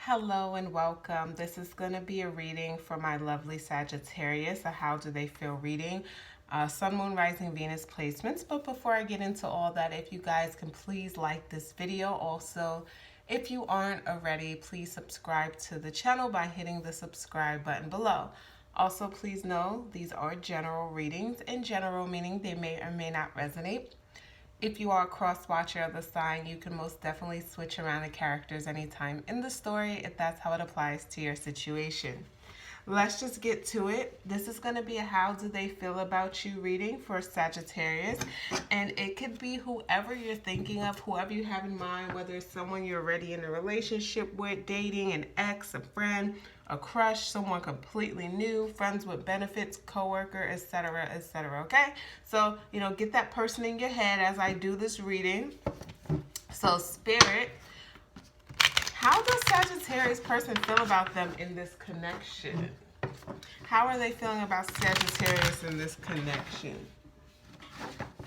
Hello and welcome. This is going to be a reading for my lovely Sagittarius, a how do they feel reading, Sun, Moon, Rising, Venus placements. But before I get into all that, if you guys can please like this video. Also, if you aren't already, please subscribe to the channel by hitting the subscribe button below. Also, please know these are general readings. In general, meaning they may or may not resonate. If you are a cross-watcher of the sign, you can most definitely switch around the characters anytime in the story if that's how it applies to your situation. Let's just get to it. This is going to be a how do they feel about you reading for Sagittarius. And it could be whoever you're thinking of, whoever you have in mind, whether it's someone you're already in a relationship with, dating, an ex, a friend, a crush, someone completely new, friends with benefits, coworker, etc., etc. Okay? So, get that person in your head as I do this reading. So, Spirit, how does Sagittarius person feel about them in this connection? How are they feeling about Sagittarius in this connection?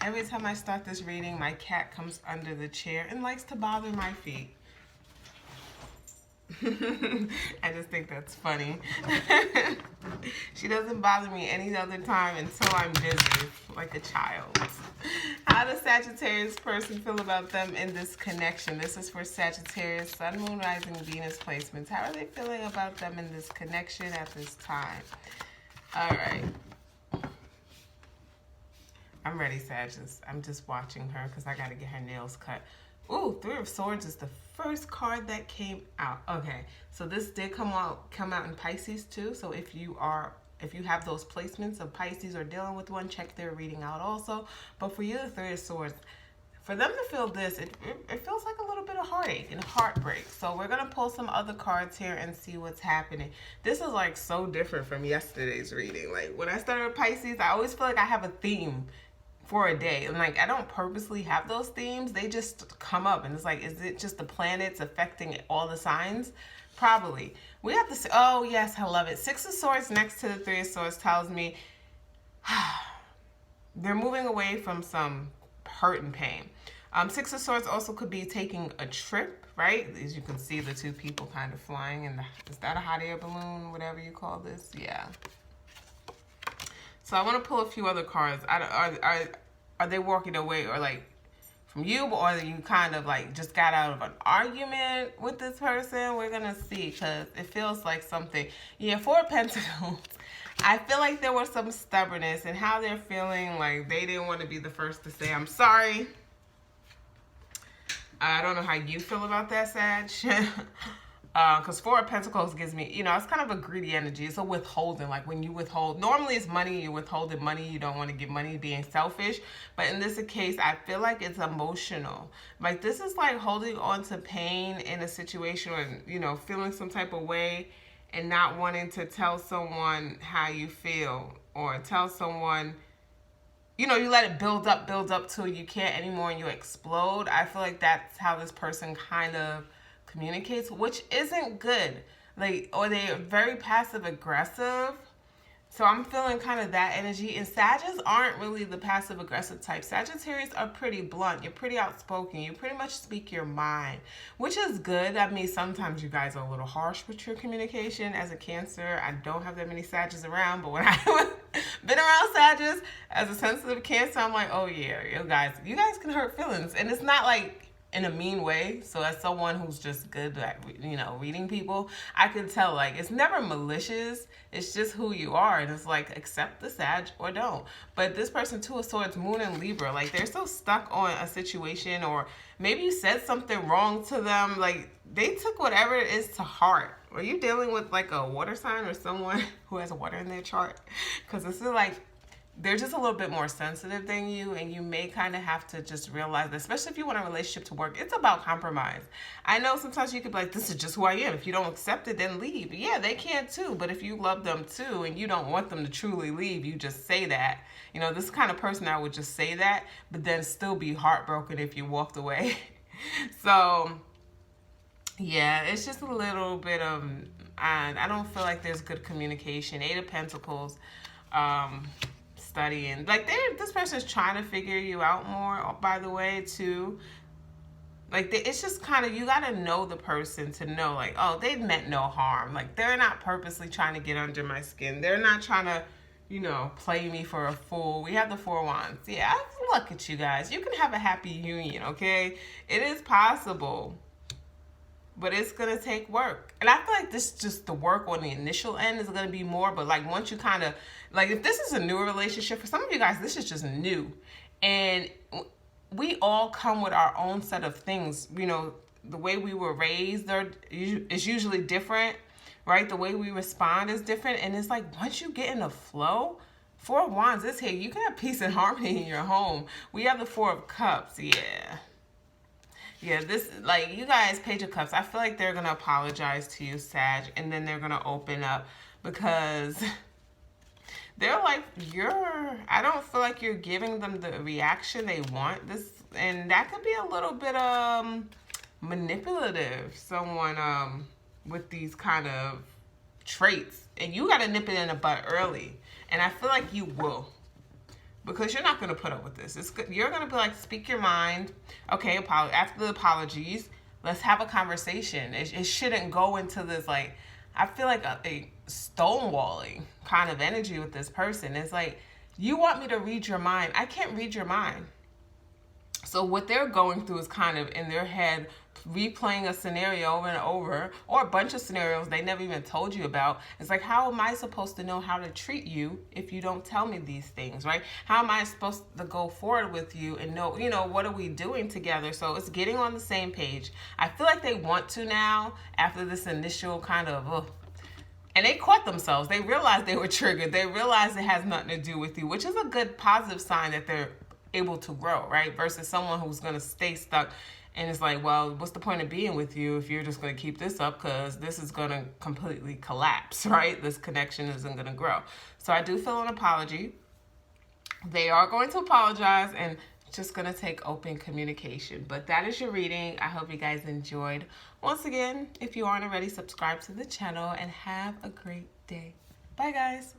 Every time I start this reading, my cat comes under the chair and likes to bother my feet. I just think that's funny. She doesn't bother me any other time until I'm busy, like a child. How does Sagittarius person feel about them in this connection? This is for Sagittarius, Sun, Moon, Rising, Venus placements. How are they feeling about them in this connection at this time? All right. I'm ready, Sagittarius. I'm just watching her because I got to get her nails cut. Ooh, Three of Swords is the first card that came out. Okay, so this did come out in Pisces too. So if you have those placements of Pisces or dealing with one, check their reading out also. But for you, the Three of Swords, for them to feel this, it feels like a little bit of heartache and heartbreak. So we're gonna pull some other cards here and see what's happening. This is like so different from yesterday's reading. Like when I started with Pisces, I always feel like I have a theme for a day, and like I don't purposely have those themes, they just come up, and it's like, is it just the planets affecting all the signs? Probably. We have to say, oh yes, I love it. Six of Swords next to the Three of Swords tells me they're moving away from some hurt and pain. Six of Swords also could be taking a trip, right? As you can see, the two people kind of flying in is that a hot air balloon, whatever you call this? Yeah. So I want to pull a few other cards. Are they walking away or like from you, or you kind of like just got out of an argument with this person? We're gonna see, because it feels like something. Yeah, Four of Pentacles. I feel like there was some stubbornness in how they're feeling. Like they didn't want to be the first to say I'm sorry. I don't know how you feel about that, Sag. Because Four of Pentacles gives me, it's kind of a greedy energy. It's a withholding. Like when you withhold, normally it's money, you're withholding money, you don't want to give money, being selfish. But in this case, I feel like it's emotional. Like this is like holding on to pain in a situation, or, feeling some type of way and not wanting to tell someone how you feel, or tell someone, you let it build up till you can't anymore and you explode. I feel like that's how this person kind of communicates, which isn't good. Like, or they're very passive aggressive. So I'm feeling kind of that energy. And Sagittarius aren't really the passive aggressive type. Sagittarius are pretty blunt. You're pretty outspoken. You pretty much speak your mind, which is good. I mean, sometimes you guys are a little harsh with your communication. As a Cancer, I don't have that many Sagittarius around, but when I've been around Sagittarius as a sensitive Cancer, I'm like, oh yeah, you guys can hurt feelings. And it's not like in a mean way. So as someone who's just good at, reading people, I can tell, like, it's never malicious. It's just who you are. And it's like, accept the Sag or don't. But this person, Two of Swords, Moon and Libra, like they're so stuck on a situation, or maybe you said something wrong to them. Like they took whatever it is to heart. Are you dealing with like a water sign or someone who has water in their chart? Because this is like, they're just a little bit more sensitive than you, and you may kind of have to just realize that, especially if you want a relationship to work, it's about compromise. I know sometimes you could be like, this is just who I am. If you don't accept it, then leave. Yeah, they can too, but if you love them too and you don't want them to truly leave, you just say that. This kind of person, I would just say that, but then still be heartbroken if you walked away. So, yeah, it's just a little bit of, I don't feel like there's good communication. Eight of Pentacles, studying. Like this person is trying to figure you out more, by the way, too. Like, it's just kind of, you got to know the person to know, like, oh, they meant no harm. Like, they're not purposely trying to get under my skin. They're not trying to, you know, play me for a fool. We have the Four of Wands. Yeah, look at you guys. You can have a happy union, okay? It is possible. But it's going to take work. And I feel like this just the work on the initial end is going to be more. But, like, once you kind of, like, if this is a new relationship, for some of you guys, this is just new. And we all come with our own set of things. You know, the way we were raised is usually different, right? The way we respond is different. And it's like, once you get in the flow, Four of Wands is here. You can have peace and harmony in your home. We have the Four of Cups. Yeah. Yeah, this, like, you guys, Page of Cups, I feel like they're going to apologize to you, Sag, and then they're going to open up because they're like, I don't feel like you're giving them the reaction they want. This, and that could be a little bit manipulative, someone with these kind of traits. And you got to nip it in the bud early. And I feel like you will. Because you're not going to put up with this. You're going to be like, speak your mind. Okay, after the apologies, let's have a conversation. It shouldn't go into this, like, I feel like a stonewalling kind of energy with this person. It's like, you want me to read your mind. I can't read your mind. So what they're going through is kind of in their head, replaying a scenario over and over, or a bunch of scenarios they never even told you about. It's like, how am I supposed to know how to treat you if you don't tell me these things, right? How am I supposed to go forward with you and know, you know, what are we doing together? So it's getting on the same page. I feel like they want to now, after this initial kind of, and they caught themselves. They realized they were triggered. They realized it has nothing to do with you, which is a good positive sign that they're able to grow, right? Versus someone who's going to stay stuck. And it's like, well, what's the point of being with you if you're just going to keep this up, because this is going to completely collapse, right? This connection isn't going to grow. So I do feel an apology. They are going to apologize, and just going to take open communication. But that is your reading. I hope you guys enjoyed. Once again, if you aren't already, subscribe to the channel and have a great day. Bye, guys.